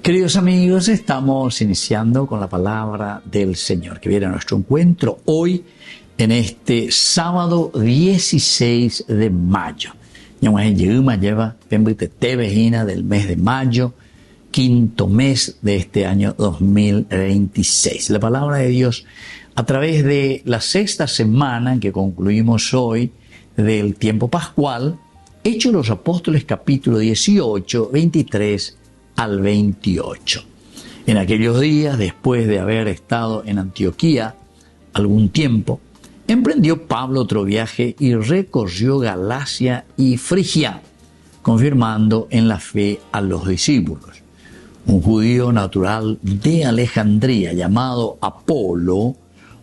Queridos amigos, estamos iniciando con la palabra del Señor que viene a nuestro encuentro hoy en este sábado 16 de mayo. Lleva del mes de mayo, quinto mes de este año 2026. La palabra de Dios a través de la sexta semana en que concluimos hoy del tiempo pascual, Hechos de los Apóstoles capítulo 18, 23 al 28. En aquellos días, después de haber estado en Antioquía algún tiempo, emprendió Pablo otro viaje y recorrió Galacia y Frigia, confirmando en la fe a los discípulos. Un judío natural de Alejandría llamado Apolo,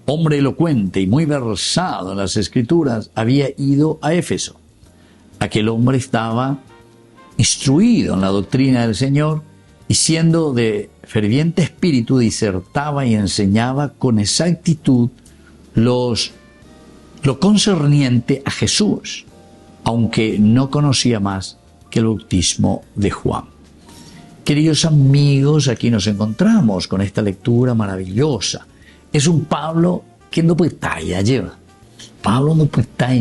hombre elocuente y muy versado en las Escrituras, había ido a Éfeso. Aquel hombre estaba instruido en la doctrina del Señor y siendo de ferviente espíritu disertaba y enseñaba con exactitud lo concerniente a Jesús, aunque no conocía más que el bautismo de Juan. Queridos amigos, aquí nos encontramos con esta lectura maravillosa. Es un Pablo que no puede estar, ya lleva. Pablo no puede estar,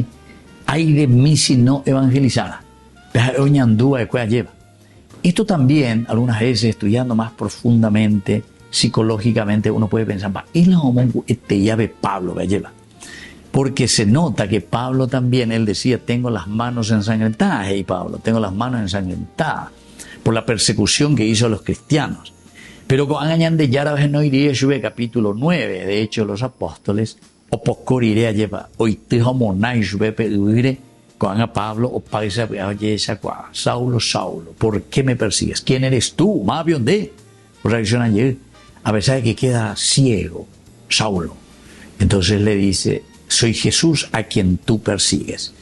ay de mí si no evangelizara. Lleva. Esto también, algunas veces estudiando más profundamente, psicológicamente, uno puede pensar, es la llave Pablo, lleva. Porque se nota que Pablo también, él decía, tengo las manos ensangrentadas, y Pablo, tengo las manos ensangrentadas por la persecución que hizo a los cristianos. Pero con Angañán de Yara no iría Juve capítulo 9, de Hechos de los Apóstoles, o por iría lleva, hoy te homonai Juve pediré, con a Pablo, o paisa, oye, Saulo, Saulo, ¿por qué me persigues? ¿Quién eres tú? Más bien de, reacciona ayer, a pesar de que queda ciego, Saulo. Entonces le dice, soy Jesús a quien tú persigues.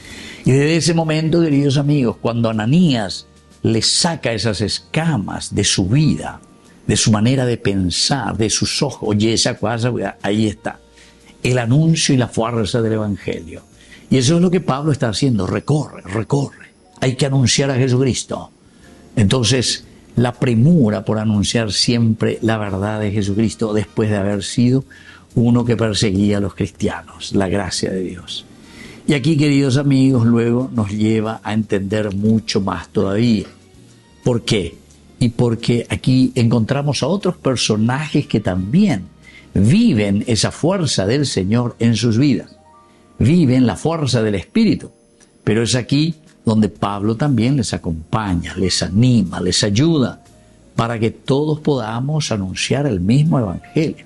Y desde ese momento, queridos amigos, cuando Ananías le saca esas escamas de su vida, de su manera de pensar, de sus ojos, oye, esa cosa, ahí está, el anuncio y la fuerza del Evangelio. Y eso es lo que Pablo está haciendo, recorre. Hay que anunciar a Jesucristo. Entonces, la premura por anunciar siempre la verdad de Jesucristo después de haber sido uno que perseguía a los cristianos, la gracia de Dios. Y aquí, queridos amigos, luego nos lleva a entender mucho más todavía. ¿Por qué? Y porque aquí encontramos a otros personajes que también viven esa fuerza del Señor en sus vidas. Viven la fuerza del Espíritu. Pero es aquí donde Pablo también les acompaña, les anima, les ayuda para que todos podamos anunciar el mismo Evangelio.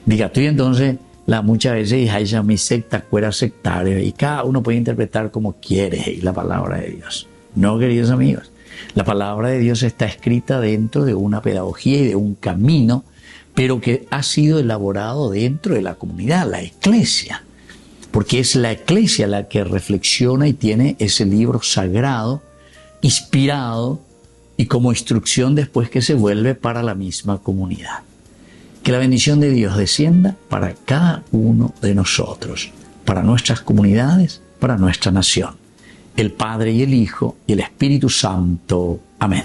Diga tú, entonces, muchas veces hay mi secta, cuera sectaria, y cada uno puede interpretar como quiere la palabra de Dios. No, queridos amigos, la palabra de Dios está escrita dentro de una pedagogía y de un camino, pero que ha sido elaborado dentro de la comunidad, la iglesia. Porque es la iglesia la que reflexiona y tiene ese libro sagrado, inspirado y como instrucción después que se vuelve para la misma comunidad. Que la bendición de Dios descienda para cada uno de nosotros, para nuestras comunidades, para nuestra nación. El Padre y el Hijo y el Espíritu Santo. Amén.